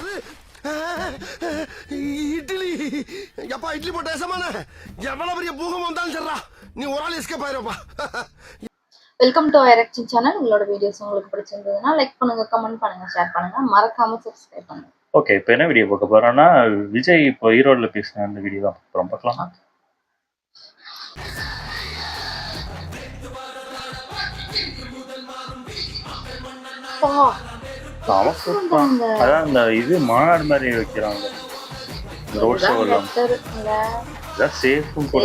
என்னது இட்லி? எப்பா இட்லி போட்ட ஏசமான எவ்வளவு பெரிய பூகம் வந்தாலும் சரிடா, நீ ஒரு ஆள் எஸ்கேப் ஆயிருப்பா. வெல்கம் டு ஐரக்ஷன் சேனல். உங்களோட வீடியோஸ் உங்களுக்கு பிடிச்சிருந்ததுன்னா லைக் பண்ணுங்க, கமெண்ட் பண்ணுங்க, ஷேர் பண்ணுங்க, மறக்காம சப்ஸ்கிரைப் பண்ணுங்க. ஓகே, இப்போ என்ன வீடியோ பார்க்க போறோம்னா விஜய் இப்போ ஈரோடுல பேசின அந்த வீடியோ தான் அப்புறம் பார்க்கலாம். அதான் இந்த இது மாநாடு மாதிரி வைக்கிறாங்க, ரோட் ஷோ எல்லாம் சேஃபும் கூட.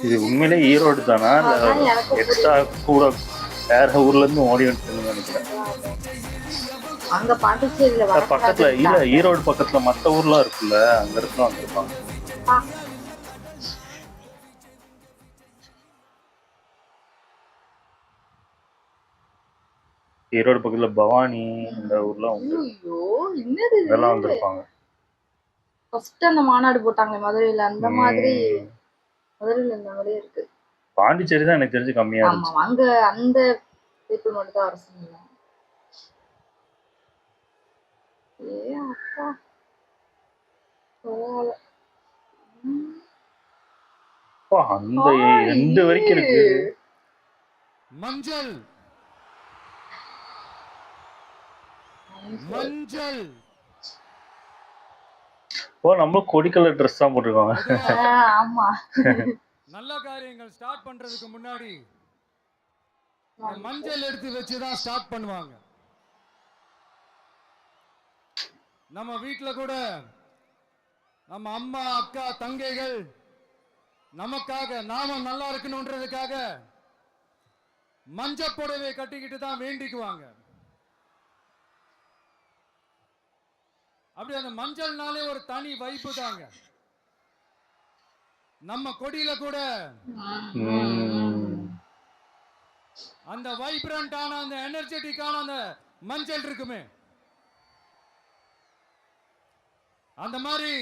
இது உண்மையிலே ஈரோடு தானா எக்ஸ்ட்ரா கூட வேற ஊர்ல இருந்து ஓடி வந்துட்டு நினைக்கிறேன். அங்க பாண்டிச்சேரியில பக்கத்துல இல்ல, ஈரோடு பக்கத்துல மத்த ஊர்லாம் இருக்குல்ல, அங்க இருந்து வந்திருப்பாங்க. ஈரோடு பக்கத்துல பவானி இந்த ஊர்லாம் இதெல்லாம் வந்திருப்பாங்க. ஃபர்ஸ்ட் அந்த மாநாடு போட்டாங்க மதுரையில, அந்த மாதிரி மதுரையில இந்த மாதிரி இருக்கு. பாண்டிச்சேரி தான் எனக்கு தெரிஞ்சு கம்மியா இருந்துச்சு. அங்க அந்த பீப்புள் மட்டும் தான் அரசு. அந்த ரெண்டு வரைக்கும் இருக்கு. மஞ்சள் மஞ்சள் நம்ம கொடி கலர் ட்ரெஸ் தான் போட்டுருக்காங்க. ஆமா, நல்ல காரியங்கள் ஸ்டார்ட் பண்றதுக்கு முன்னாடி மஞ்சள் எடுத்து வச்சுதான் ஸ்டார்ட் பண்ணுவாங்க. நம்ம வீட்டுல கூட நம்ம அம்மா அக்கா தங்கைகள் நமக்காக நாம நல்லா இருக்கணும்ன்றதுக்காக மஞ்சள் புடவை கட்டிக்கிட்டு தான் வேண்டிக்குவாங்க. அப்படி அந்த மஞ்சள்னாலே ஒரு தனி வைப்பு தாங்க. நம்ம கொடியில கூட அந்த வைப்ரண்டான அந்த எனர்ஜெட்டிக்கான அந்த மஞ்சள் இருக்குமே, அந்த மாதிரி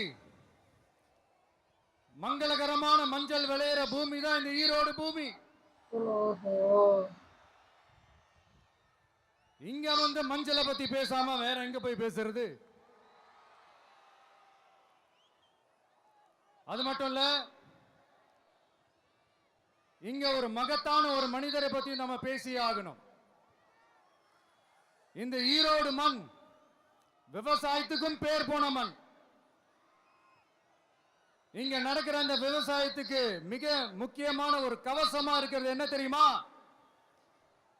மங்களகரமான மஞ்சள் விளையிற பூமி தான் இந்த ஈரோடு பூமி. இங்க வந்து மஞ்சளை பத்தி பேசாம வேற எங்க போய் பேசுறது? அது மட்டும் இல்ல, இங்க ஒரு மகத்தான ஒரு மனிதரை பத்தி நம்ம பேசியே ஆகணும். இந்த ஈரோடு மண் விவசாயத்துக்கும் பேர் போன மண். இங்க நடக்கிற அந்த விவசாயத்துக்கு மிக முக்கியமான ஒரு கவசமா இருக்கிறது என்ன தெரியுமா?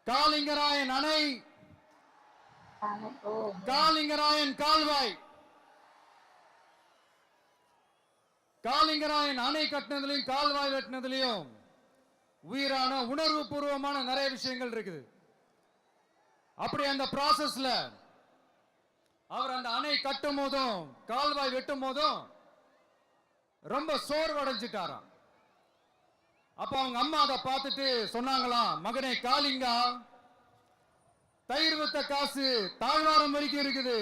காளிங்கராயன் அணை, காளிங்கராயன் கால்வாய். காளிங்கராயன் அணை கட்டினதுலயும் கால்வாய் வெட்டினதுலயும் உயிரான உணர்வு பூர்வமான நிறைய விஷயங்கள் இருக்குது. அப்படி அந்த ப்ராசஸ்ல அவர் அந்த அணை கட்டும் போதும் கால்வாய் வெட்டும் போதும் ரொம்ப சோர்வடைஞ்சிட்டாராம். அப்ப அவங்க அம்மா அதை பார்த்துட்டு சொன்னாங்களாம், மகனே காளிங்கா, தயிர் வித்த காசு தாழ்வாரம் வரைக்கும் இருக்குது,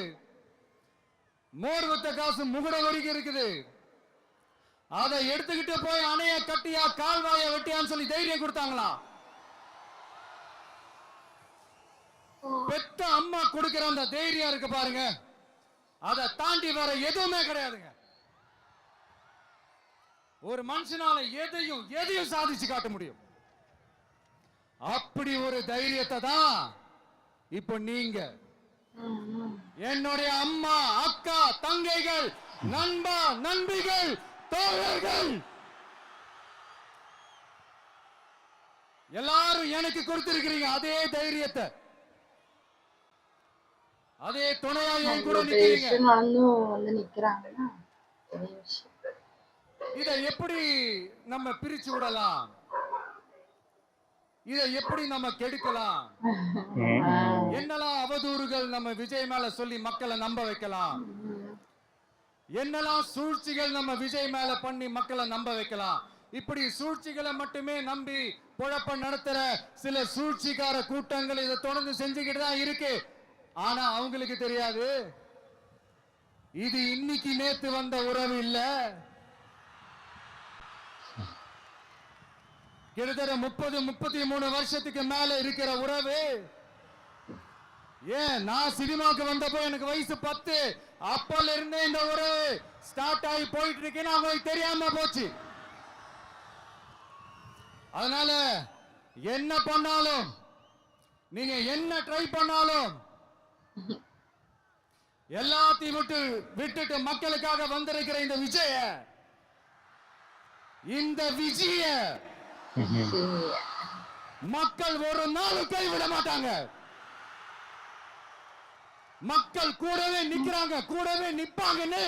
மோர் வித்த காசு முகுடம் வரைக்கும் இருக்குது, அதை எடுத்துக்கிட்டு போய் அணைய கட்டியா கால்வாய வெட்டியான்னு சொல்லி தைரியம் கொடுத்தாங்களா? பெத்த அம்மா கொடுக்கிற அந்த தைரியம் இருக்கு பாருங்க, அதை தாண்டி வேற எதுவுமே கிடையாதுங்க. ஒரு மனுஷனால எதையும் சாதிச்சு காட்ட முடியும். அப்படி ஒரு தைரியத்தை தான் இப்ப நீங்க, என்னுடைய அம்மா அக்கா தங்கைகள் நண்பா நண்பிகள் தோழர்கள் எல்லாரும் எனக்கு கொடுத்திருக்கிறீங்க. அதே தைரியத்தை, அதே துணையா என் கூட நிக்கிறீங்க. இதை எப்படி நம்ம பிரிச்சு விடலாம்? இதை எப்படி நம்ம கெடுக்கலாம்? என்னெல்லாம் அவதூறுகள் நம்ம விஜய் மேல சொல்லி மக்களை நம்ப வைக்கலாம்? என்னெல்லாம் சூழ்ச்சிகள் நம்ம விஜய் மேல பண்ணி மக்களை நம்ப வைக்கலாம்? இப்படி சூழ்ச்சிகளை மட்டுமே நம்பி பொழப்ப நடத்துற சில சூழ்ச்சிக்கார கூட்டங்கள் இதை தொடர்ந்து செஞ்சுக்கிட்டு தான் இருக்கு. ஆனா அவங்களுக்கு தெரியாது இது இன்னைக்கு நேத்து வந்த உறவு இல்ல, கிட்டத்தட்ட 30-33 வருஷத்துக்கு மேல இருக்கிற உறவு. ஏன் நான் சினிமாக்கு வந்தப்போ எனக்கு வயசு 10, அப்பல இருந்தே இந்த உறவு ஸ்டார்ட் ஆகி போயிட்டு இருக்குன்னு அவங்களுக்கு தெரியாம போச்சு. அதனால என்ன பண்ணாலும், நீங்க என்ன ட்ரை பண்ணாலும், எல்லாத்தையும் விட்டுட்டு மக்களுக்காக வந்திருக்கிற இந்த விஜய மக்கள் ஒரு நாளும் கைவிட மாட்டாங்க. மக்கள் கூடவே நிக்கிறாங்க, கூடவே நிப்பாங்கன்னு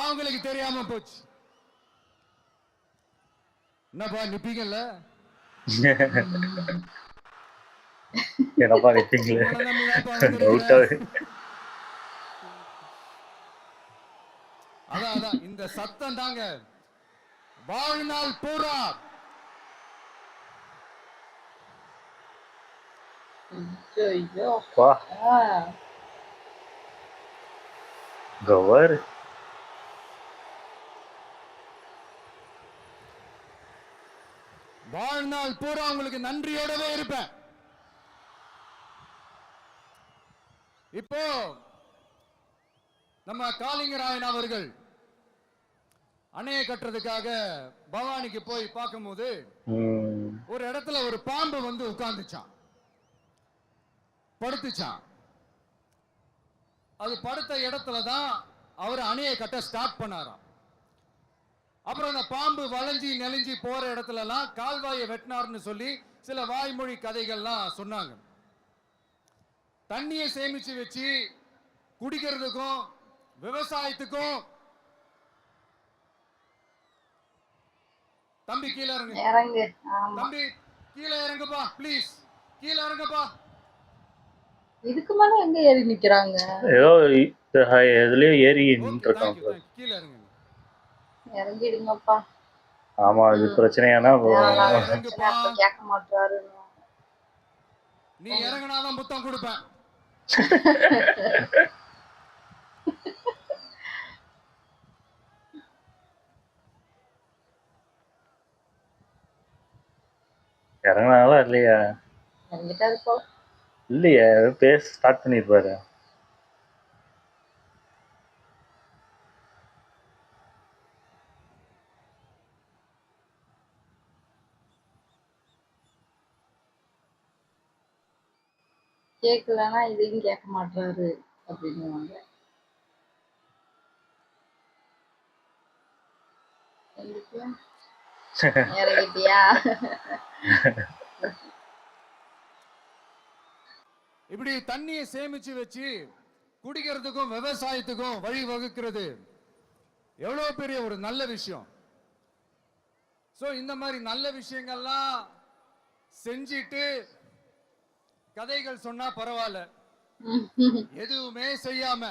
அவங்களுக்கு தெரியாம போச்சு. என்னப்பா நிப்பீங்கல்ல? என்னப்பா நிப்பீங்களே? அதான் இந்த சத்தம் தாங்க வாழ்நாள் பூரா. கவர் வாழ்நாள் பூரா உங்களுக்கு நன்றியோடவே இருப்பேன். இப்போ நம்ம காளிங்கராயன் அவர்கள் அணையை கட்டுறதுக்காக பவானிக்கு போய் பார்க்கும்போது ஒரு இடத்துல ஒரு பாம்பு வந்து உட்கார்ந்துச்சான், படுத்துச்சான். அது படுத்த இடத்துல தான் அவர் அணையை கட்ட ஸ்டார்ட் பண்ணாராம். அப்புறம் அந்த பாம்பு வளைஞ்சி நெளிஞ்சி போற இடத்துல எல்லாம் கால்வாயை வெட்டினார்னு சொல்லி சில வாய்மொழி கதைகள்லாம் சொன்னாங்க. தண்ணியை சேமிச்சு வச்சு குடிக்கிறதுக்கும் விவசாயத்துக்கும். தம்பி கீழே இறங்கு, தம்பி கீழே இறங்குப்பா, ப்ளீஸ் கீழே இறங்குப்பா. இதுக்கு மேல எங்க ஏறி நிக்கிறாங்க? ஏதோ எதுலயோ ஏறி நின்றுருக்காங்க. கீழே இறங்கு, இறங்கிடுங்கப்பா. ஆமா, இது பிரச்சனையானா கேட்க மாட்டாரு. நீ இறங்கினாதான் புத்தம் கொடுப்பேன். இறங்கினாங்களா இல்லையா? இறங்கிட்டாரு போல. இல்லையா, பேச ஸ்டார்ட் பண்ணிருப்பாரு. கேட்கலன்னா இதையும் கேட்க மாட்டாரு அப்படின்னுவாங்க. இறங்கிட்டியா? இப்படி தண்ணியை சேமிச்சு வச்சு குடிக்கிறதுக்கும் விவசாயத்துக்கும் வழி வகுக்கிறது எவ்வளவு பெரிய ஒரு நல்ல விஷயம். சோ இந்த மாதிரி நல்ல விஷயங்கள்லாம் செஞ்சிட்டு கதைகள் சொன்னா பரவாயில்ல, எதுவுமே செய்யாம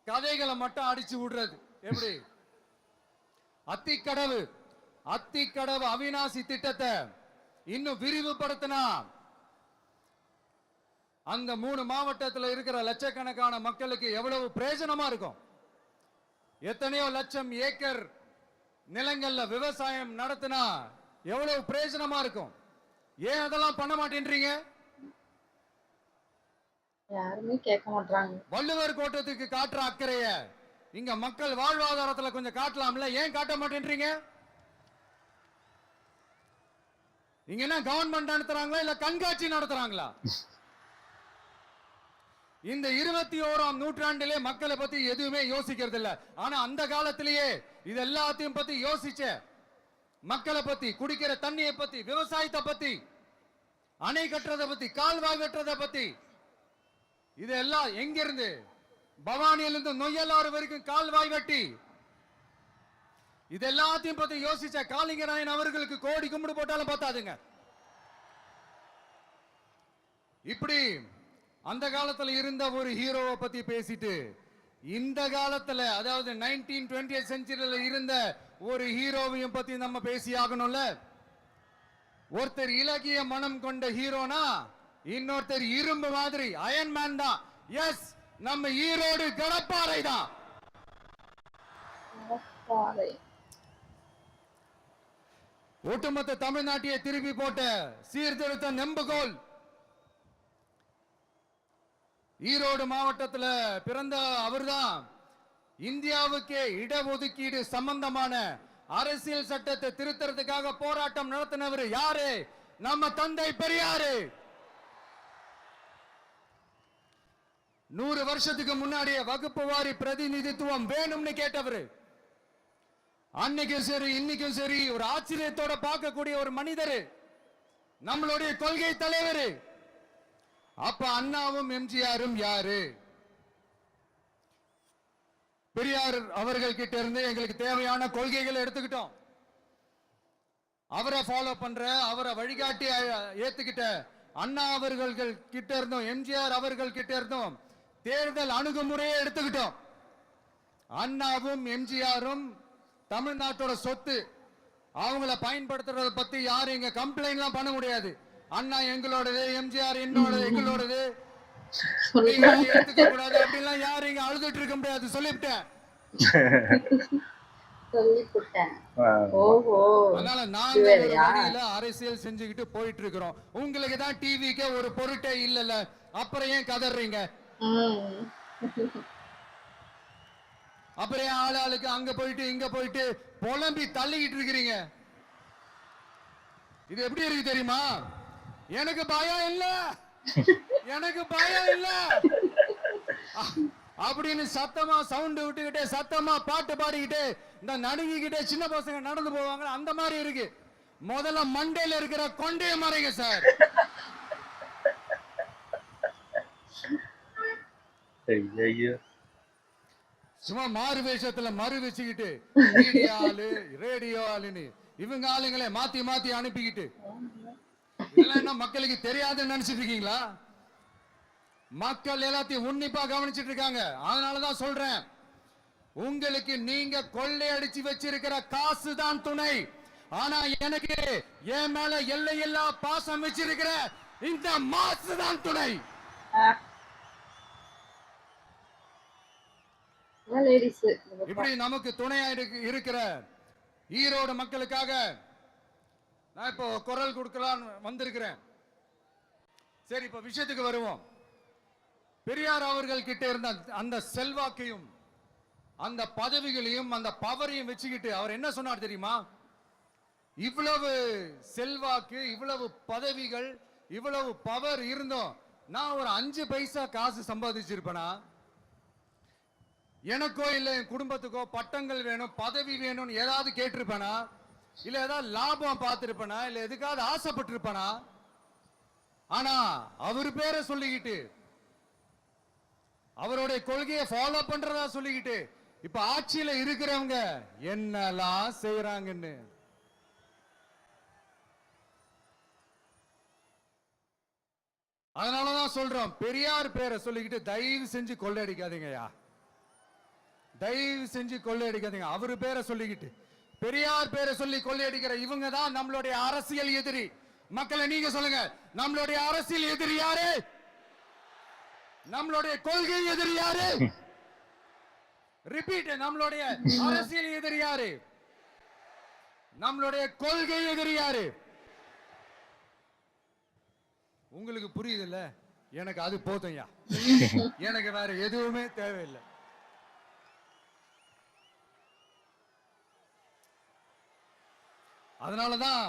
கதைகளை மட்டும் அடிச்சு விடுறது எப்படி? அத்திக்கடவு அவிநாசி திட்டத்தை இன்னும் விரிவுபடுத்தினா அந்த 3 மாவட்டத்தில் இருக்கிற லட்சக்கணக்கான மக்களுக்கு எவ்வளவு பிரயோஜனமா இருக்கும். எத்தனையோ லட்சம் ஏக்கர் நிலங்கள்ல விவசாயம் நடத்தினா எவ்வளவு பிரயோஜனமா இருக்கும். ஏன் அதெல்லாம் பண்ண மாட்டேன்றீங்க? யாருமே கேட்க மாட்டாங்க. வள்ளுவர் கோட்டத்துக்கு காட்டுற அக்கறைய இங்க மக்கள் வாழ்வாதாரத்துல கொஞ்சம் காட்டலாம்ல, ஏன் காட்ட மாட்டேன்றீங்க? இங்க என்ன கவர்மெண்ட் நடத்துறாங்களா இல்ல கண்காட்சி நடத்துறாங்களா? இந்த 21ஆம் நூற்றாண்டிலே மக்களை பத்தி எதுவுமே யோசிக்கிறது இல்ல. ஆனா அந்த காலத்திலேயே இது எல்லாத்தையும் பத்தி யோசிச்ச மக்களை பத்தி, குடிக்கிற தண்ணியை பத்தி, விவசாயத்தை பத்தி, அணை கட்டுறதை பத்தி, கால்வாய் வெட்டுறதை பத்தி, இதெல்லாம் எங்க இருந்து? பவானியிலிருந்து நொய்யலாறு வரைக்கும் கால்வாய் வெட்டி இது எல்லாத்தையும் பத்தி யோசிச்ச காளிங்கராயன் அவர்களுக்கு கோடி கும்பிடு போட்டாலும் பார்த்தாதுங்க. இப்படி அந்த காலத்துல இருந்த ஒரு ஹீரோவை பத்தி பேசிட்டு இந்த காலத்துல, அதாவது 1920th செஞ்சுரியில இருந்த ஒரு ஹீரோவையும் பத்தி நம்ம பேசி ஆகணும்ல. ஒருத்தர் இலகிய மனம் கொண்ட ஹீரோனா இன்னொருத்தர் இரும்பு மாதிரி அயன்மேன் தான். எஸ், நம்ம ஈரோடு கடப்பாறை தான். ஒட்டுமொத்த தமிழ்நாட்டையே திருப்பி போட்ட சீர்திருத்த நெம்புகோல். ஈரோடு மாவட்டத்தில் பிறந்த அவர்தான் இந்தியாவுக்கே இடஒதுக்கீடு சம்பந்தமான அரசியல் சட்டத்தை திருத்தறதுக்காக போராட்டம் நடத்தினவர் யாரு? நம்ம தந்தை பெரியாரு. 100 வருஷத்துக்கு முன்னாடியே வகுப்பு வாரி பிரதிநிதித்துவம் வேணும்னு கேட்டவர். அன்னைக்கும் சரி இன்னைக்கும் சரி ஒரு ஆச்சரியத்தோட பார்க்கக்கூடிய ஒரு மனிதர், நம்மளுடைய கொள்கை தலைவர். அப்ப அண்ணாவும் எம்ஜிஆரும் யாரு? பெரியார் அவர்கள் கிட்ட இருந்து எங்களுக்கு தேவையான கொள்கைகளை எடுத்துக்கிட்டோம். அவரை ஃபாலோ பண்ற, அவரை வழிகாட்டி ஏத்துக்கிட்ட அண்ணா அவர்கள் கிட்ட இருந்தோம், எம்ஜிஆர் அவர்கள் கிட்ட இருந்தோம் தேர்தல் அணுகுமுறையை எடுத்துக்கிட்டோம். அண்ணாவும் எம்ஜிஆரும் தமிழ்நாட்டோட சொத்து. அவங்கள பயன்படுத்துறத பத்தி யாரும் இங்க கம்ப்ளைண்ட் எல்லாம் பண்ண முடியாது. அண்ணா எங்களோடது, எம்ஜிஆர் எங்களோடது, எடுத்துக்க கூடாது அப்படிலாம் யாரும் இங்க அழுதுட்டு இருக்க முடியாது. சொல்லிவிட்டேன். அதனால நாங்க ஒரு வழியில அரசியல் செஞ்சுக்கிட்டு போயிட்டு இருக்கிறோம். உங்களுக்கு தான் டிவிக்கே ஒரு பொருட்டே இல்லல, அப்புறம் ஏன் கதறீங்க? அப்புறம் ஆளுக்கு அங்க போயிட்டு இங்க போயிட்டு புலம்பி தள்ளிக்கிட்டு இருக்கிறீங்க. இது எப்படி இருக்கு தெரியுமா? எனக்கு பயம் இல்ல, எனக்கு பயம் இல்ல அப்படின்னு சத்தமா சவுண்ட் விட்டுக்கிட்டே சத்தமா பாட்டு பாடிக்கிட்டே இந்த நடுங்கிக்கிட்டே சின்ன பசங்க நடந்து போவாங்க. அந்த மாதிரி இருக்கு. முதல்ல மண்டையில இருக்கிற கொண்டைய மறைங்க சார். சும்மா மாறு வேஷத்துல மறு வச்சுக்கிட்டு மீடியா ஆளு, ரேடியோ ஆளுன்னு இவங்க ஆளுங்களே மாத்தி மாத்தி அனுப்பிக்கிட்டு இதெல்லாம் என்ன மக்களுக்கு தெரியாதுன்னு நினைச்சிட்டு இருக்கீங்களா? மக்கள் எல்லாத்தையும் உன்னிப்பா கவனிச்சிட்டு இருக்காங்க. அதனாலதான் சொல்றேன், உங்களுக்கு நீங்க கொள்ளையடிச்சு வச்சிருக்கிற காசு தான் துணை. ஆனா எனக்கு என் மேல எல்லையில்லா பாசம் வச்சிருக்கிற இந்த மாசு தான் துணை. இப்படி நமக்கு துணையா இருக்கிற ஈரோடு மக்களுக்காக நான் இப்போ குரல் கொடுக்கலாம் வந்திருக்கிறேன். சரி, இப்ப விஷயத்துக்கு வருவோம். பெரியார் அவர்கள் கிட்ட இருந்த அந்த செல்வாக்கையும் அந்த பதவிகளையும் அந்த பவரையும் வச்சுக்கிட்டு அவர் என்ன சொன்னார் தெரியுமா? இவ்வளவு செல்வாக்கு, இவ்வளவு பதவிகள், இவ்வளவு பவர் இருந்தோம் நான் ஒரு 5 பைசா காசு சம்பாதிச்சிருப்பேனா? எனக்கோ இல்ல என் குடும்பத்துக்கோ பட்டங்கள் வேணும், பதவி வேணும்னு ஏதாவது கேட்டிருப்பேனா? இல்ல ஏதாவது லாபம் பார்த்திருப்பேனா? இல்ல எதுக்காவது ஆசைப்பட்டிருப்பேனா? ஆனா அவர் பேரை சொல்லிக்கிட்டு அவருடைய கொள்கையை ஃபாலோ பண்றதா சொல்லிக்கிட்டு இப்ப ஆட்சியில இருக்கிறவங்க என்னெல்லாம் செய்யறாங்கன்னு அதனாலதான் சொல்றோம், பெரியார் பேரை சொல்லிக்கிட்டு தயவு செஞ்சு கொள்ளையடிக்காதீங்கயா, தயவு செஞ்சு கொள்ளையடிக்காதீங்க. அவரு பேரை சொல்லிக்கிட்டு பெரியார் பேரை சொல்லி கொள்ளையடிக்கிற இவங்க தான் நம்மளுடைய அரசியல் எதிரி. மக்களை நீங்க சொல்லுங்க, நம்மளுடைய அரசியல் எதிரி யாரு? நம்மளுடைய கொள்கை எதிரி யாரு? ரிப்பீட், நம்மளுடைய அரசியல் எதிரி யாரு? நம்மளுடைய கொள்கை எதிரி யாரு? உங்களுக்கு புரியுது இல்ல? எனக்கு அது போதும்யா, எனக்கு வேற எதுவுமே தேவையில்லை. அதனாலதான்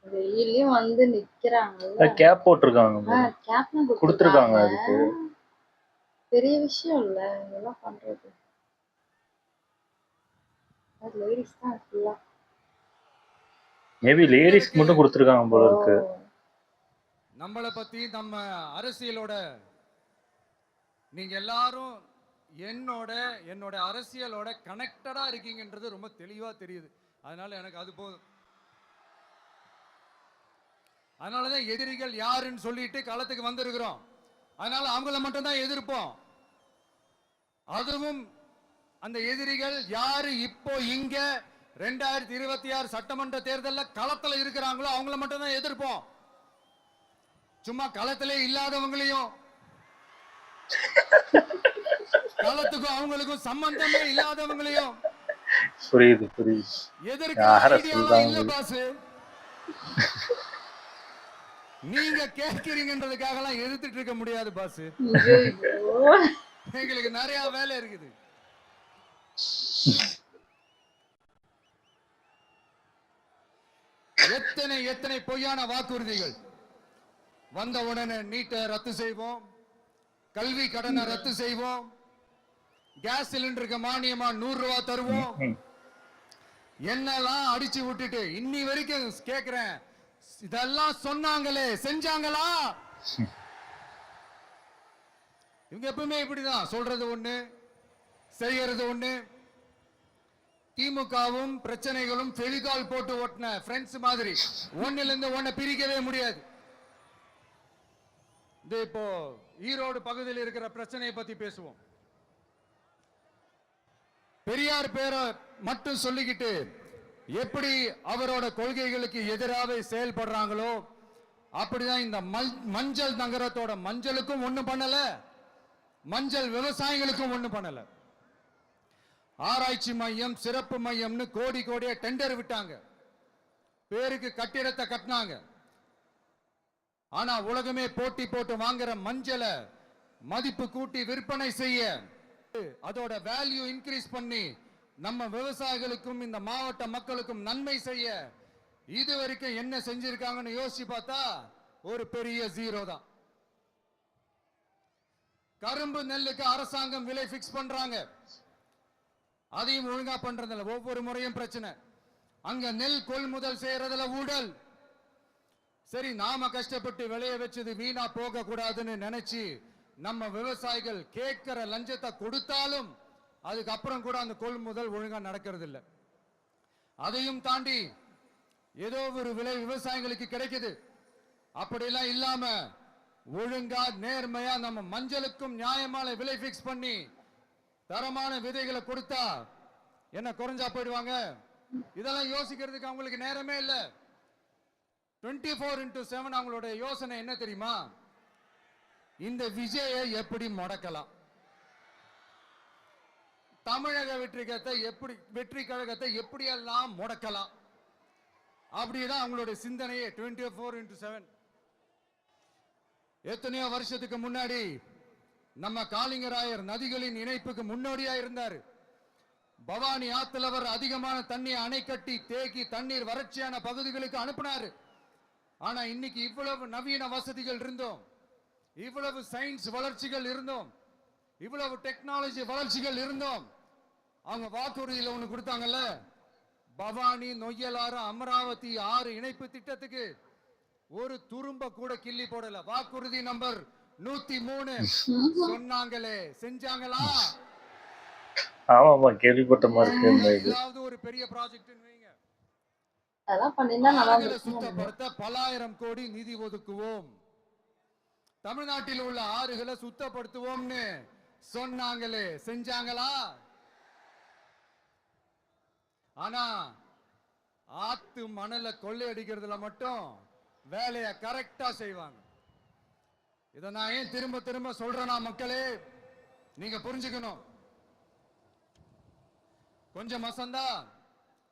வெயிலையும் வந்து நிக்கிறாங்க. கேப் போட்டிருக்காங்க, கேப் கொடுத்திருக்காங்க. அதுக்கு பெரிய விஷயம் இல்ல இதெல்லாம் பண்றது. லேடிஸ் தான் ஃபுல்லா. மேபி லேடிஸ் மட்டும் கொடுத்திருக்காங்க போல இருக்கு. நம்மளை பத்தி நம்ம அரசியலோட நீங்க எல்லாரும் என்னோட அரசியலோட கனெக்டடா இருக்கீங்கன்றது ரொம்ப தெளிவா தெரியுது. அதனால எனக்கு அது போதும். அதனாலதான் எதிரிகள் யாருன்னு சொல்லிட்டு களத்துக்கு வந்திருக்கிறோம். அதனால அவங்கள மட்டும் தான் எதிர்ப்போம். அதுவும் அந்த எதிரிகள் யாரு இப்போ இங்க 2026 சட்டமன்ற தேர்தலில் களத்துல இருக்கிறாங்களோ அவங்கள மட்டும் தான் எதிர்ப்போம். சும்மா களத்திலே இல்லாதவங்களையும் களத்துக்கும் அவங்களுக்கும் சம்பந்தமே இல்லாதவங்களையும் புரியுது எதிர்க்க இல்ல பாசு. நீங்க கேட்கிறீங்கன்றதுக்காக எல்லாம் எதிர்த்துட்டு இருக்க முடியாது பாசு. எங்களுக்கு நிறைய வேலை இருக்குது. எத்தனை பொய்யான வாக்குறுதிகள். வந்த உடனே நீட்டை ரத்து செய்வோம், கல்வி கடனை ரத்து செய்வோம், கேஸ் சிலிண்டருக்கு மானியமா 100 ரூபாய் தருவோம், என்னெல்லாம் அடிச்சு விட்டுட்டு இன்னி வரைக்கும் கேக்குறேன், இதெல்லாம் சொன்னாங்களே செஞ்சாங்களா? இவங்க எப்பவுமே இப்படிதான், சொல்றது ஒண்ணு செய்யறது ஒண்ணு. திமுகவும் பிரச்சனைகளும் ஃபெவிகால் போட்டு ஓட்டின ஃப்ரெண்ட்ஸ் மாதிரி ஒன்னில இருந்து ஒன்ன பிரிக்கவே முடியாது. இப்போ ஈரோடு பகுதியில் இருக்கிற பிரச்சனையை பத்தி பேசுவோம். பெரியார் பேரை மட்டும் சொல்லிக்கிட்டு எப்படி அவரோட கொள்கைகளுக்கு எதிராக செயல்படுறாங்களோ அப்படிதான் இந்த மஞ்சள் நகரத்தோட மஞ்சளுக்கும் ஒண்ணும் பண்ணல, மஞ்சள் விவசாயிகளுக்கும் ஒண்ணும் பண்ணல. ஆராய்ச்சி மையம், சிறப்பு மையம்னு கோடியா டெண்டர் விட்டாங்க, பேருக்கு கட்டிடத்தை கட்டினாங்க. ஆனா உலகமே போட்டி போட்டு வாங்குற மஞ்சளை மதிப்பு கூட்டி விற்பனை செய்ய, அதோட வேல்யூ இன்க்ரீஸ் பண்ணி நம்ம விவசாயிகளுக்கும் இந்த மாவட்ட மக்களுக்கும் நன்மை செய்ய இதுவரைக்கும் என்ன செஞ்சிருக்காங்கன்னு யோசிச்சு பார்த்தா ஒரு பெரிய ஜீரோ தான். கரும்பு நெல்லுக்கு அரசாங்கம் விலை பிக்ஸ் பண்றாங்க, அதையும் ஒழுங்கா பண்றதில்ல. ஒவ்வொரு முறையும் பிரச்சனை. அங்க நெல் கொள்முதல் செய்யறதுல ஊழல். சரி, நாம கஷ்டப்பட்டு விளைய வச்சது வீணா போக கூடாதுன்னு நினைச்சு நம்ம விவசாயிகள் கேட்கிற லஞ்சத்தை கொடுத்தாலும் அதுக்கப்புறம் கூட அந்த கொள்முதல் ஒழுங்கா நடக்கிறது இல்லை. அதையும் தாண்டி ஏதோ ஒரு விலை விவசாயிகளுக்கு கிடைக்குது. அப்படியெல்லாம் இல்லாம ஒழுங்கா நேர்மையா நம்ம மஞ்சளுக்கும் நியாயமான விலை பிக்ஸ் பண்ணி தரமான விதைகளை கொடுத்தா என்ன குறைஞ்சா போயிடுவாங்க? இதெல்லாம் யோசிக்கிறதுக்கு அவங்களுக்கு நேரமே இல்ல. 24x7 அவங்களோட யோசனை என்ன தெரியுமா? இந்த விஜயை எப்படி முடக்கலாம், தமிழக வெற்றி கழகத்தை எப்படியெல்லாம் முடக்கலாம், அப்படிதான் அவங்களுடைய சிந்தனையே 24x7. எத்தனையோ வருஷத்துக்கு முன்னாடி நம்ம காளிங்கராயர் நதிகளின் இணைப்புக்கு முன்னோடியா இருந்தார். பவானி ஆத்துல அவர் அதிகமான தண்ணி அணை கட்டி தேக்கி தண்ணீர் வறட்சியான பகுதிகளுக்கு அனுப்பினாரு. ஆனா இன்னைக்கு இவ்வளவு நவீன வசதிகள் இருந்தோம், இவ்வளவு சயின்ஸ் வளர்ச்சிகள் இருந்தோம், இவ்வளவு டெக்னாலஜி வளர்ச்சிகள் இருந்தோம், அவங்க வாக்குறுதியில் ஒண்ணு கொடுத்தாங்கல்ல, பவானி நொய்யலாறு அமராவதி 6 இணைப்பு திட்டத்துக்கு ஒரு துரும்ப கூட கிள்ளி போடல. வாக்குறுதி நம்பர் 103 சொன்னாங்களே செஞ்சாங்களா? ஆமாமா, கேள்விப்பட்ட மாதிரி இருக்கு. ஏதாவது ஒரு பெரிய ப்ராஜெக்ட் வைங்க, அதெல்லாம் பண்ணினா நல்லா இருக்கும். சுத்தப்படுத்த பல்லாயிரம் கோடி நிதி ஒதுக்குவோம், தமிழ்நாட்டில் உள்ள ஆறுகளை சுத்தப்படுத்துவோம்னு சொன்னாங்களே செஞ்சாங்களா? ஆனா ஆத்து மணலை கொள்ளையடிக்கிறதுல மட்டும் வேலையை கரெக்டா செய்வாங்க. இதை நான் ஏன் திரும்ப திரும்ப சொல்றேன்னா, மக்களே நீங்க புரிஞ்சுக்கணும். கொஞ்சம் மசந்தா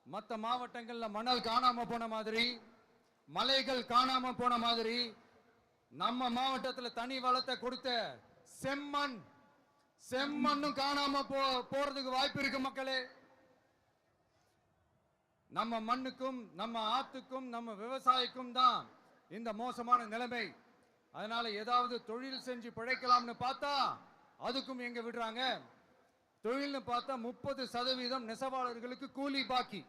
மற்ற மாவட்டங்கள்ல மணல் காணாம போன மாதிரி, மலைகள் காணாம போன மாதிரி, நம்ம மாவட்டத்தில் தனி வளத்தை கொடுத்த செம்மண்ணும் காணாம போறதுக்கு வாய்ப்பு இருக்கு மக்களே. நம்ம மண்ணுக்கும் நம்ம ஆத்துக்கும் நம்ம விவசாயிக்கும் தான் இந்த மோசமான நிலைமை. அதனால ஏதாவது தொழில் செஞ்சு பிழைக்கலாம்னு பார்த்தா அதுக்கும் எங்க விடுறாங்க? தொழில்னு பார்த்தா 30% நெசவாளர்களுக்கு கூலி பாக்கி.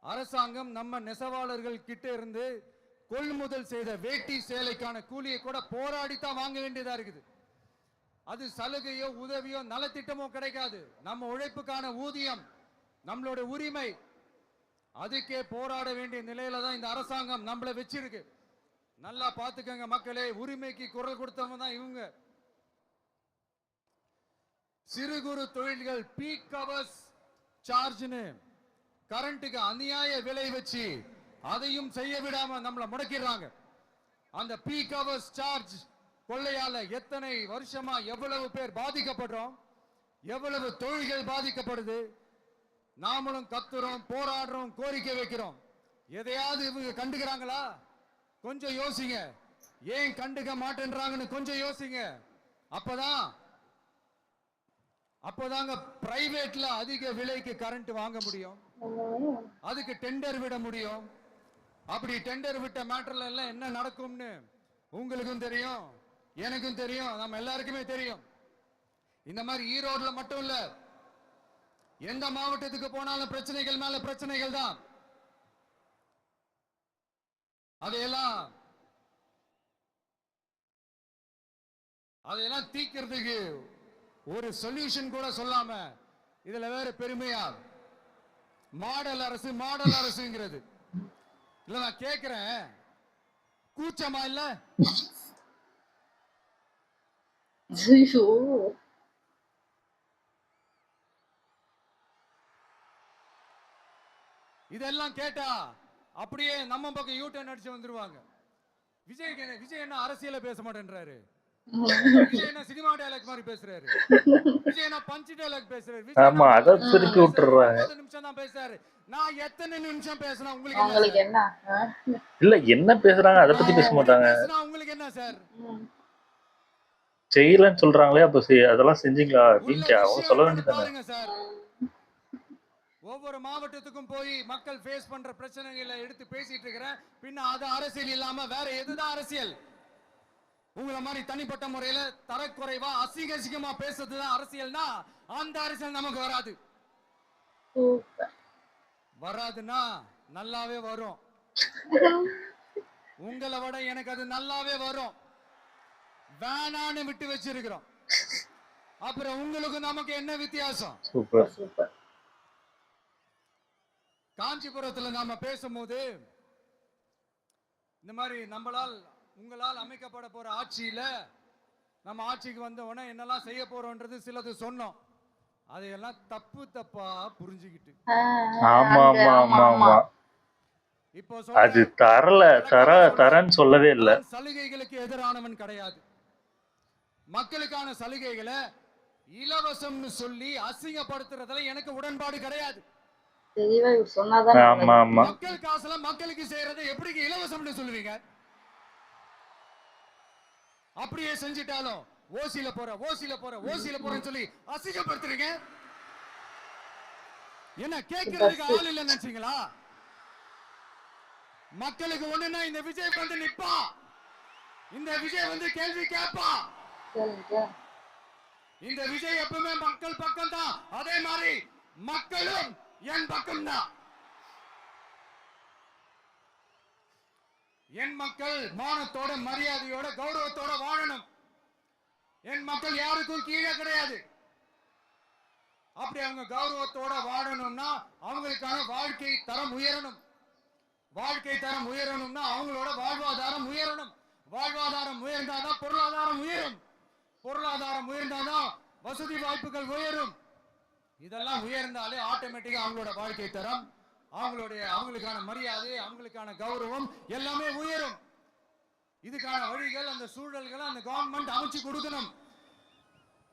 அரசாங்கம் நம்ம நெசவாளர்கள் கிட்ட இருந்து கொள்முதல் செய்த வேட்டி சேலைக்கான கூலியை கூட போராடித்தான் வாங்க வேண்டியதா இருக்குது. அது சலுகையோ உதவியோ நலத்திட்டமோ கிடைக்காது. நம்ம உழைப்புக்கான ஊதியம், நம்மளோட உரிமை, அதுக்கே போராட வேண்டிய நிலையில தான் இந்த அரசாங்கம் நம்மள வச்சிருக்கு. நல்லா பாத்துக்கங்க மக்களே, உரிமைக்கு குரல் கொடுத்தவங்க தான் இவங்க. சிறு குறு தொழில்கள் பீக் ஹவர்ஸ் சார்ஜ்னு கரண்ட்டுக்கு அநியாய விலை வச்சு அதையும் செய்ய விடாம நம்மளை முடக்கிடுறாங்க. அந்த பீக் ஹவர்ஸ் சார்ஜ் கொள்ளையால எத்தனை வருஷமா எவ்வளவு பேர் பாதிக்கப்படுறோம், எவ்வளவு தொழில்கள் பாதிக்கப்படுது. நாமளும் கத்துறோம், போராடுறோம், கோரிக்கை வைக்கிறோம். எதையாவது இவங்க கண்டுக்கிறாங்களா? கொஞ்சம் யோசிங்க. ஏன் கண்டுக்க மாட்டேன்றாங்கன்னு கொஞ்சம் யோசிங்க. அப்பதாங்க பிரைவேட்ல அதிக விலைக்கு கரண்ட் வாங்க முடியும், அதுக்கு டெண்டர் விட முடியும். அப்படி டெண்டர் விட்ட மேட்டர்ல எல்லாம் என்ன நடக்கும்னு உங்களுக்கும் தெரியும், எனக்கும் தெரியும், நம்ம எல்லாருக்குமே தெரியும். இந்த மாதிரி ஈரோடுல மட்டும் இல்ல, எந்த மாவட்டத்துக்கு போனாலும் பிரச்சனைகள் மேல பிரச்சனைகள் தான். அதையெல்லாம் தீக்கிறதுக்கு ஒரு சொல்யூஷன் கூட சொல்லாம இதுல வேற பெருமையா மாடல் அரசு மாடல் அரசுங்கிறது. இல்ல நான் கேக்குறேன், கூச்சமா இல்ல? இதெல்லாம் கேட்டா அப்படியே நம்ம பக்கம் யூட்டர்ன் அடிச்சு வந்துருவாங்க. விஜய் என்ன அரசியல பேச மாட்டேன்றாரு, விஜய் என்ன சினிமா டயலாக் மாதிரி பேசுறாரு, விஜய் என்ன பஞ்ச் டயலாக் பேசுறாரு, ஆமா அத திருப்பி விட்டுறாங்க. 30 நிமிஷம் தான் பேசுறாரு. நான் எத்தனை நிமிஷம் பேசினா உங்களுக்கு என்ன? இல்ல என்ன பேசுறாங்க அத பத்தி பேச மாட்டாங்க. உங்களுக்கு என்ன சார்? செய்யலன்னு சொல்றாங்களே, அப்ப அதெல்லாம் செஞ்சீங்களா அப்படின்னு அவங்க சொல்ல வேண்டியதானே சார். ஒவ்வொரு மாவட்டத்துக்கும் போய் மக்கள் ஃபேஸ் பண்ற பிரச்சனைகளை எடுத்து பேசிட்டு இருக்கிறேன். பின்ன அது அரசியல் இல்லாம வேற எதுதான் அரசியல்? உங்களை மாதிரி தனிப்பட்ட முறையில தரக்குறைவா அசிங்கமா பேசுறதுதான் அரசியல்னா அந்த அரசியல் நமக்கு வராது. வராதுன்னா நல்லாவே வரும். உங்களை விட எனக்கு அது நல்லாவே வரும். வேணான்னு விட்டு வச்சிருக்கிறோம். அப்புறம் உங்களுக்கு நமக்கு என்ன வித்தியாசம்? சூப்பர். காஞ்சிபுரத்துல நாம பேசும்போது இந்த மாதிரி உங்களால் அமைக்கப்பட போற ஆட்சியில நம்ம ஆட்சிக்கு வந்த உடனே என்னெல்லாம் செய்ய போறோம்ன்றது சிலது சொன்னோம். அதையெல்லாம் தப்பா புரிஞ்சுக்கிட்டு இப்போ அது தரன்னு சொல்லவே இல்லை. சலுகைகளுக்கு எதிரானவன் கிடையாது. மக்களுக்கான சலுகைகளை இலவசம்னு சொல்லி அசிங்கப்படுத்துறதுல எனக்கு உடன்பாடு கிடையாது. மக்கள் காசுல மக்களுக்கு செய்யறதை எப்படி இலவசம்னு சொல்லுவீங்க? அப்படியே செஞ்சிட்டாலும் ஓசில போறேன்னு சொல்லி அசிங்கப்படுத்துறீங்க. என்ன கேட்கறதுக்கு ஆள் இல்ல நினைச்சீங்களா? மக்களுக்கு ஒண்ணுன்னா இந்த விஜய் வந்து நிப்பா, இந்த விஜய் வந்து கேள்வி கேட்பா. இந்த விஜய் எப்பவுமே மக்கள் பக்கம் தான், அதே மாதிரி மக்களும் என் பக்கம் தான். என் மக்கள் மானத்தோட மரியாதையோட கௌரவத்தோட வாழணும். என் மக்கள் யாருக்கும் கீழே கிடையாது. அப்படி அவங்க கௌரவத்தோட வாழணும்னா அவங்களுக்கான வாழ்க்கை தரம் உயரணும். வாழ்க்கை தரம் உயரணும்னா அவங்களோட வாழ்வாதாரம் உயரணும். வாழ்வாதாரம் உயர்ந்தாதான் பொருளாதாரம் உயரும். பொருளாதாரம் உயர்ந்தாதான் வசதி வாய்ப்புகள் உயரும். இதெல்லாம் உயர்ந்தாலே ஆட்டோமேட்டிக்கா அவங்களோட வாழ்க்கை தரம், அவங்களுக்கான மரியாதை, அவங்களுக்கான கௌரவம் எல்லாமே உயரும். இதுக்கான வழிகள், அந்த சூழல்களை அந்த கவர்மெண்ட் அமைச்சு கொடுக்கணும்.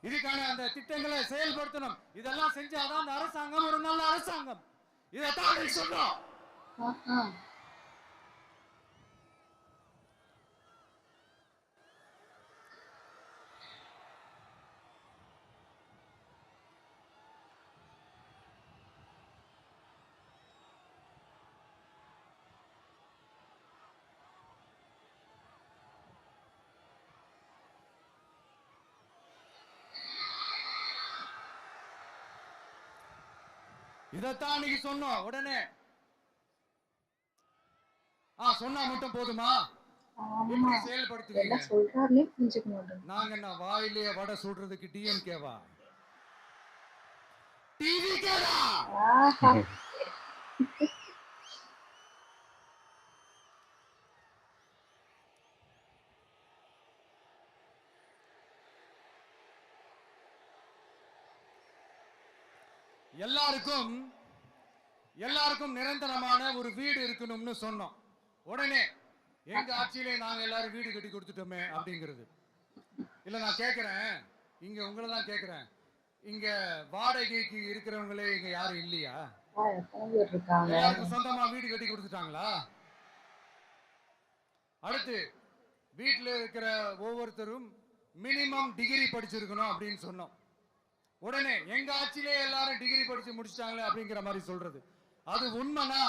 இதுக்கான அந்த திட்டங்களை செயல்படுத்தணும். இதெல்லாம் செஞ்சாதான் அந்த அரசாங்கம் ஒரு நல்ல அரசாங்கம். இதைத்தான் சொல்றோம். இதத்தான் நீங்க சொன்னோம். உடனே சொன்னா மட்டும் போதுமா? எப்படி செயல்படுத்துவீங்க? நாங்க என்ன வாயிலே வடை சுடுறதுக்கு டிஎம்கேவா? டிவிகேவா? எல்லாருக்கும் நிரந்தரமான ஒரு வீடு இருக்கணும்னு சொன்னோம். உடனே எங்க ஆட்சியிலே நாங்க எல்லாரும் வீடு கட்டி கொடுத்துட்டோமே அப்படிங்கிறது. இல்ல நான் கேக்குறேன், இங்க உங்களை தான் கேக்குறேன், இங்க வாடகைக்கு இருக்கிறவங்களே இங்க யாரும் இல்லையா? எல்லாருக்கும் சொந்தமா வீடு கட்டி கொடுத்துட்டாங்களா? அடுத்து வீட்டுல இருக்கிற ஒவ்வொருத்தரும் மினிமம் டிகிரி படிச்சிருக்கணும் அப்படின்னு சொன்னோம். உடனே எங்க ஆட்சியிலே எல்லாரும் டிகிரி படிச்சு முடிச்சிட்டாங்களே அப்படிங்கிற மாதிரி சொல்றது. அது உண்மைனா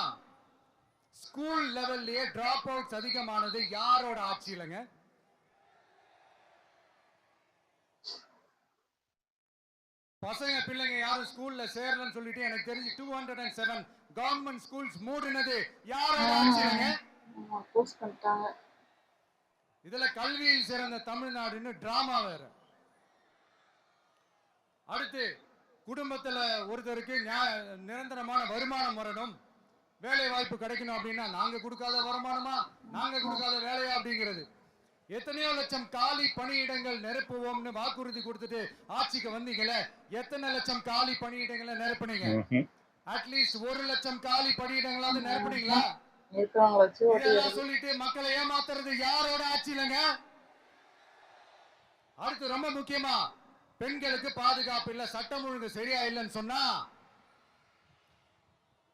ஸ்கூல் லெவல்லயே டிராப் அவுட்ஸ் அதிகமானது யாரோட ஆட்சியிலங்க? பசங்க பிள்ளைங்க யாரும் ஸ்கூல்ல சேரலன்னு சொல்லிட்டு எனக்கு தெரிஞ்சு 207 கவர்மெண்ட் ஸ்கூல்ஸ் மூடினது யாரோட ஆட்சியிலங்க? இதுல கல்வியில் சிறந்த தமிழ்நாடுன்னு டிராமா வேற. அடுத்து குடும்பத்துல ஒருத்தருக்கு நிரந்தரமான வருமானம் வரணும், வேலை வாய்ப்பு கிடைக்கணும் அப்படின்னா நாங்க கொடுக்காத வருமானமா, நாங்க கொடுக்காத வேலையா அப்படிங்கிறது. எத்தனையோ லட்சம் காலி பணியிடங்கள் நிரப்புவோம்னு வாக்குறுதி கொடுத்துட்டு ஆட்சிக்கு வந்தீங்களே, எத்தனை லட்சம் காலி பணியிடங்களை நிரப்புனீங்க? அட்லீஸ்ட் 1 லட்சம் காலி பணியிடங்களாவது நிரப்புனீங்களா? சொல்லிட்டு மக்களை ஏமாத்துறது யாரோட ஆட்சியிலங்க? அடுத்து ரொம்ப முக்கியமா, பெண்களுக்கு பாதுகாப்பு இல்ல, சட்டம் ஒழுங்கு சரியா இல்லைன்னு சொன்னா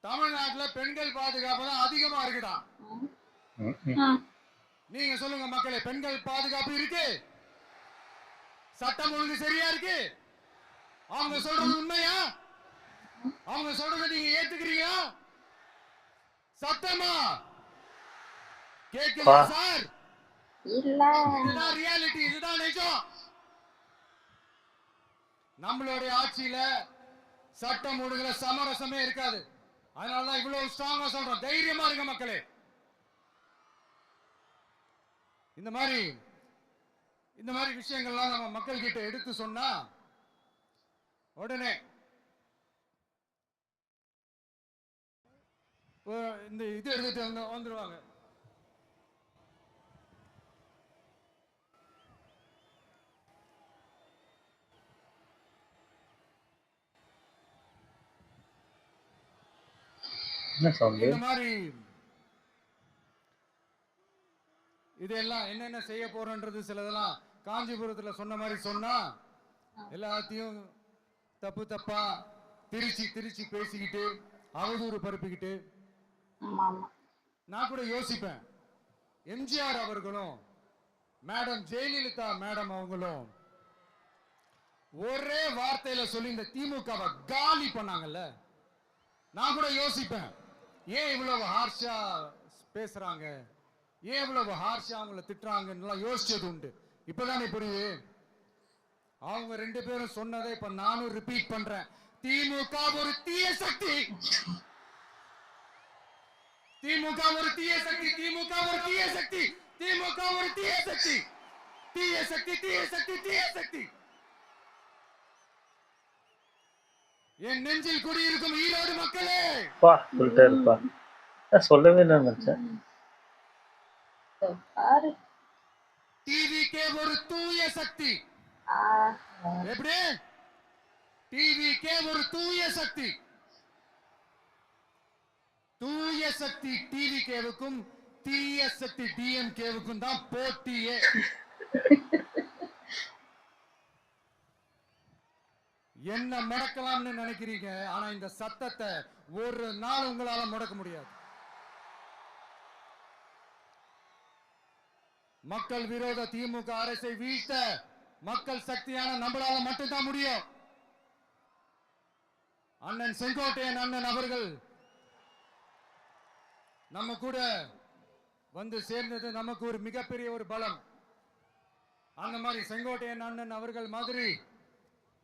தமிழ்நாட்டில் பெண்கள் பாதுகாப்பு தான் அதிகமா இருக்குதா? நீங்க சொல்லுங்க மக்களே, பெண்கள் பாதுகாப்பு இருக்கு, சட்டம் ஒழுங்கு சரியா இருக்கு? அவங்க சொல்றது உண்மையா? அவங்க சொல்றதை நீங்க ஏத்துக்கிறீங்க? சத்தமா கேக்குதா சார்? இல்ல, இதுதான் ரியாலிட்டி, இதுதான் நிஜம். நம்மளுடைய ஆட்சியில சட்டம் ஒழுங்குல சமரசமே இருக்காது. அதனாலதான் இவ்வளவு ஸ்ட்ராங்கா சொல்றோம், தைரியமா இருங்க மக்களே. இந்த மாதிரி விஷயங்கள்லாம் நம்ம மக்கள் கிட்ட எடுத்து சொன்னா உடனே இந்த இது எடுத்துட்டு வந்துருவாங்க. இந்த மாதிரி இதெல்லாம் என்னென்ன செய்ய போறோன்றது சிலதெல்லாம் காஞ்சிபுரத்துல சொன்ன மாதிரி சொன்னா எல்லாத்தையும் தப்பா திருச்சி பேசிக்கிட்டு அவதூறு பரப்பிக்கிட்டு. நான் கூட யோசிப்பேன், எம்ஜிஆர் அவர்களும் மேடம் ஜெயலலிதா மேடம் அவங்களும் ஒரே வார்த்தையில சொல்லி இந்த திமுகவை காலி பண்ணாங்கல்ல. நான் கூட யோசிப்பேன், ஏன் இவ்வளவு ஹார்ஷா பேசுறாங்க, ஏன் இவ்வளவு ஹார்ஷா அவங்களை திட்டுறாங்கன்னு யோசிச்சது உண்டு. இப்பதானே புரியுது. அவங்க 2 பேரும் சொன்னதை இப்ப நானும் ரிப்பீட் பண்றேன். திமுக ஒரு தீய சக்தி, திமுக ஒரு தீய சக்தி, திமுக ஒரு தீய சக்தி, திமுக ஒரு தீய சக்தி, தீய சக்தி, தீய சக்தி, தீய சக்தி. என் நெஞ்சில் குடியிருக்கும் ஈரோடு மக்களே, சொல்லிட்டே இருப்பா, சொல்லவே இல்லை நினைச்சேன். டிவிகே ஒரு தூய சக்தி. எப்படி? டிவிகே ஒரு தூய சக்தி. தூய சக்தி டிவிகேவுக்கும் தீய சக்தி டிஎம்கேவுக்கும் தான் போட்டியே. என்ன முடக்கலாம்னு நினைக்கிறீங்க, ஆனா இந்த சத்தத்தை ஒரு நாள் உங்களால முடக்க முடியாது. மக்கள் விரோத திமுக அரசை வீழ்த்த மக்கள் சக்தியான நம்மளால மட்டும்தான் முடியும். அண்ணன் செங்கோட்டையன் அண்ணன் அவர்கள் நம்ம கூட வந்து சேர்ந்தது நமக்கு ஒரு மிகப்பெரிய ஒரு பலம். அந்த மாதிரி செங்கோட்டையன் அண்ணன் அவர்கள் மாதிரி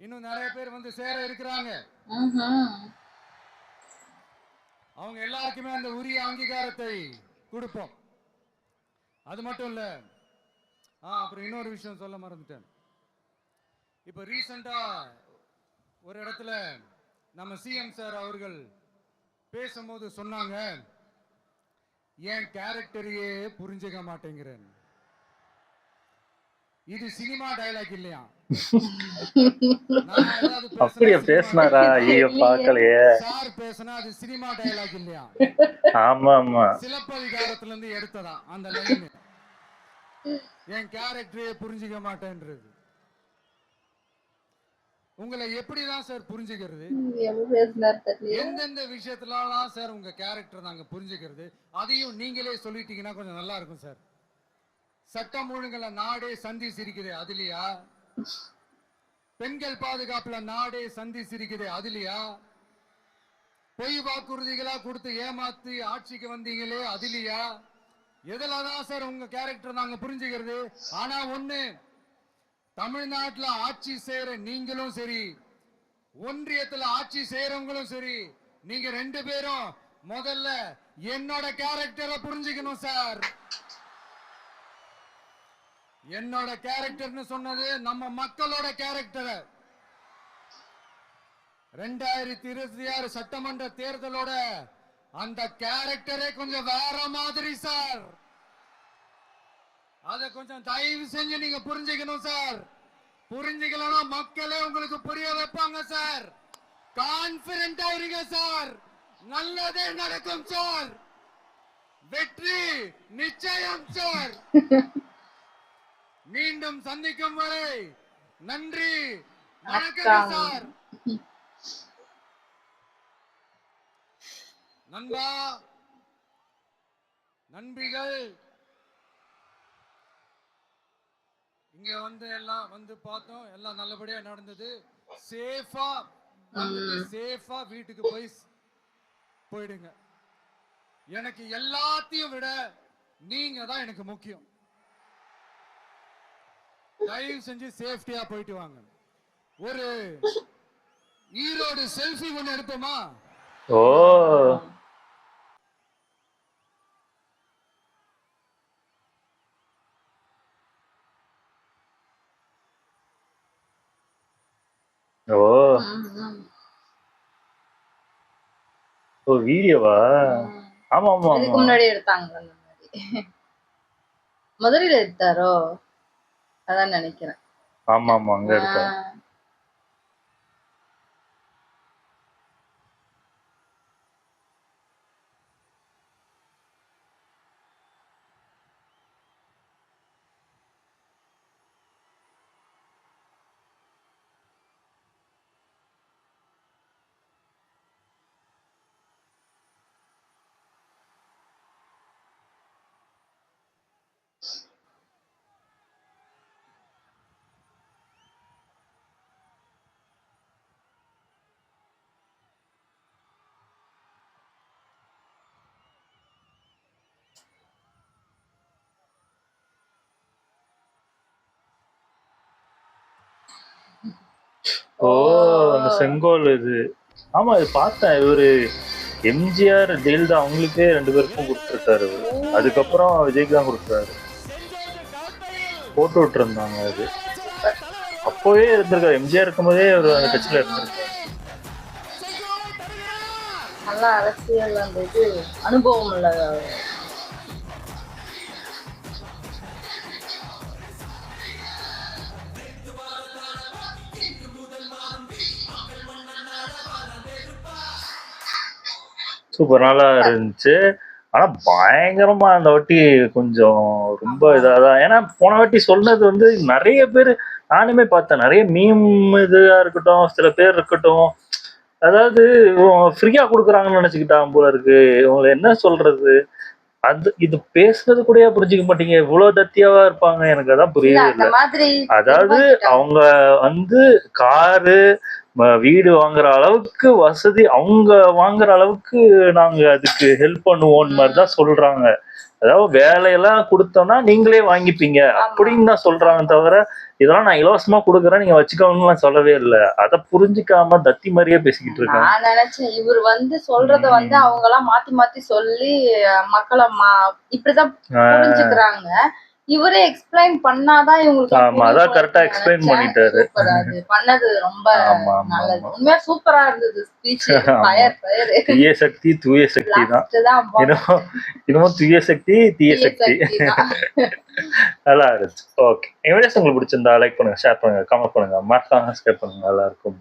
இன்னும் நிறைய பேர் வந்து சேர இருக்கிறாங்க. அவங்க எல்லாருக்குமே அந்த உரிய அங்கீகாரத்தை கொடுப்போம். அது மட்டும் இல்ல, அப்புறம் இன்னொரு விஷயம் சொல்ல மறந்துட்டேன். இப்ப ரீசெண்டா ஒரு இடத்துல நம்ம சிஎம் சார் அவர்கள் பேசும்போது சொன்னாங்க, என் கேரக்டரையே புரிஞ்சுக்க மாட்டேங்கிறேன். இது சினிமா டயலாக் இல்லையா, நான் ஏதாவது அப்படியா பேசினாரா? ஐயோ பார்க்கலையே. சார் பேசினா அது சினிமா டயலாக் இல்லையா, ஆமா ஆமா. சிலப்பதிகாரத்துல இருந்து எடுத்ததான் அந்த லைன். என் கேரக்டரையே புரிஞ்சுக்க மாட்டேன்றது. உங்களை எப்படிதான் சார் புரிஞ்சுக்கிறது? எந்தெந்த விஷயத்துலலாம் சார் உங்க கேரக்டர் நாங்க புரிஞ்சுக்கிறது? அதையும் நீங்களே சொல்லிட்டீங்கன்னா கொஞ்சம் நல்லா இருக்கும் சார். சட்டம் ஒழுங்குல நாடே சந்தி சிரிக்குது அதுலயா? பெண்கள் பாதுகாப்புல நாடே சந்தி சிரிக்குது அதுலயா? பொய் வாக்குறுதிகளா கொடுத்து ஏமாத்தி ஆட்சிக்கு வந்தீங்களே அதுலயா? எதுலதான் சார் உங்க கேரக்டர் நாங்க புரிஞ்சுக்கிறது? ஆனா ஒண்ணு, தமிழ்நாட்டுல ஆட்சி செய்யற நீங்களும் சரி, ஒன்றியத்துல ஆட்சி செய்யறவங்களும் சரி, நீங்க 2 பேரும் முதல்ல என்னோட கேரக்டரை புரிஞ்சுக்கணும் சார். என்னோட கேரக்டர்னு சொன்னது நம்ம மக்களோட கேரக்டர். 2026 சட்டமன்ற தேர்தலோட அந்த கேரக்டரே கொஞ்சம் வேற மாதிரி சார். அத கொஞ்சம் தயவு செஞ்சு நீங்க புரிஞ்சுக்கணும் சார். புரிஞ்சுக்கலன்னா மக்களே உங்களுக்கு புரிய வைப்பாங்க சார். கான்பிடென்டா இருங்க சார், நல்லதே நடக்கும் சார், வெற்றி நிச்சயம் சார். மீண்டும் சந்திக்கும் வரை நன்றி, வணக்கம் சார். நண்பா, நண்பிகள், இங்க எல்லாம் பார்த்தோம், எல்லாம் நல்லபடியா நடந்தது. சேஃபா சேஃபா வீட்டுக்கு போயிடுங்க. எனக்கு எல்லாத்தையும் விட நீங்க தான் எனக்கு முக்கியம். தயவு செஞ்சு சேஃப்டியா போயிட்டு வாங்க. ஒரு ஈரோடு செல்ஃபி ஒண்ணு எடுப்போமா? ஓ ஓ ஓ வீடியோவா? ஆமா ஆமா இதுக்கு ஆமா. முன்னாடி எடுத்தாங்க அந்த மாதிரி. மதுரையில எடுத்தாரோ? அதான் நினைக்கிறேன். ஆமா ஆமா அங்க எடுத்தேன். ஓ அந்த செங்கோல் இது. ஆமா இது பார்த்தேன். இவரு எம்ஜிஆர் ஜெயலலிதா அவங்களுக்கே 2 பேருக்கும் கொடுத்துருக்காரு. அதுக்கப்புறம் விஜய்க்கு தான் கொடுத்தாரு. போட்டு விட்டு இருந்தாங்க. அது அப்பவே இருந்திருக்காரு. எம்ஜிஆர் இருக்கும்போதே அவர் அந்த கட்சியில இருந்திருக்காரு. நல்லா அரசியல் அந்த இது அனுபவம் உள்ள சூப்பர் நல்லா இருந்துச்சு. ஆனா பயங்கரமா அந்த வாட்டி கொஞ்சம் ரொம்ப இதாதான். ஏன்னா போன வாட்டி சொன்னது நிறைய பேர் நானுமே பார்த்தேன். நிறைய மீம் இதா இருக்கட்டும், சில பேர் இருக்கட்டும், அதாவது ஃப்ரீயா கொடுக்குறாங்கன்னு நினைச்சுக்கிட்டாங்க போல இருக்கு. இவங்களை என்ன சொல்றது, அது இது பேசுறது கூட புரிஞ்சுக்க மாட்டீங்க. இவ்வளவு தத்தியாவா இருப்பாங்க, எனக்கு அதான் புரியவே இல்லை. அதாவது அவங்க காரு வீடு வாங்குற அளவுக்கு வசதி அவங்க வாங்குற அளவுக்கு நாங்க அதுக்கு ஹெல்ப் பண்ணுவோம் மாதிரிதான் சொல்றாங்க. அதாவது வேலையெல்லாம் கொடுத்தோம்னா நீங்களே வாங்கிப்பீங்க அப்படின்னு தான் சொல்றாங்க தவிர, இதெல்லாம் நான் இலவசமா கொடுக்குறேன் நீங்க வச்சுக்கோங்கன்னு சொல்லவே இல்லை. அதை புரிஞ்சுக்காம தத்தி மாதிரியே பேசிக்கிட்டு இருக்காங்க. நான் நினைச்சேன் இவர் சொல்றத அவங்க எல்லாம் மாத்தி மாத்தி சொல்லி மக்களை இப்படிதான் புரிஞ்சுக்கிறாங்க. இவரே எக்ஸ்பிளைன் பண்ணாதான் இவங்களுக்கு ஆமா, அதான் correct ஆ explain பண்ணிட்டாரு. சூப்பர். அது பண்ணது ரொம்ப ஆமா, ஆமா, நல்லது. ஆமா. உண்மையா சூப்பரா இருந்தது ஸ்பீச். ஃபயர் தீய சக்தி தூய சக்தி தான். லாஸ்ட் தான் இன்னமும் தூய சக்தி தீய சக்தி தான். நல்லா இருந்துச்சு. ஓகே, என் வீடியோஸ் உங்களுக்கு பிடிச்சிருந்தா லைக் பண்ணுங்க, ஷேர் பண்ணுங்க, கமெண்ட் பண்ணுங்க, மறக்காம சப்ஸ்கிரைப் பண்ணுங்க. நல்லா இருக்கும்.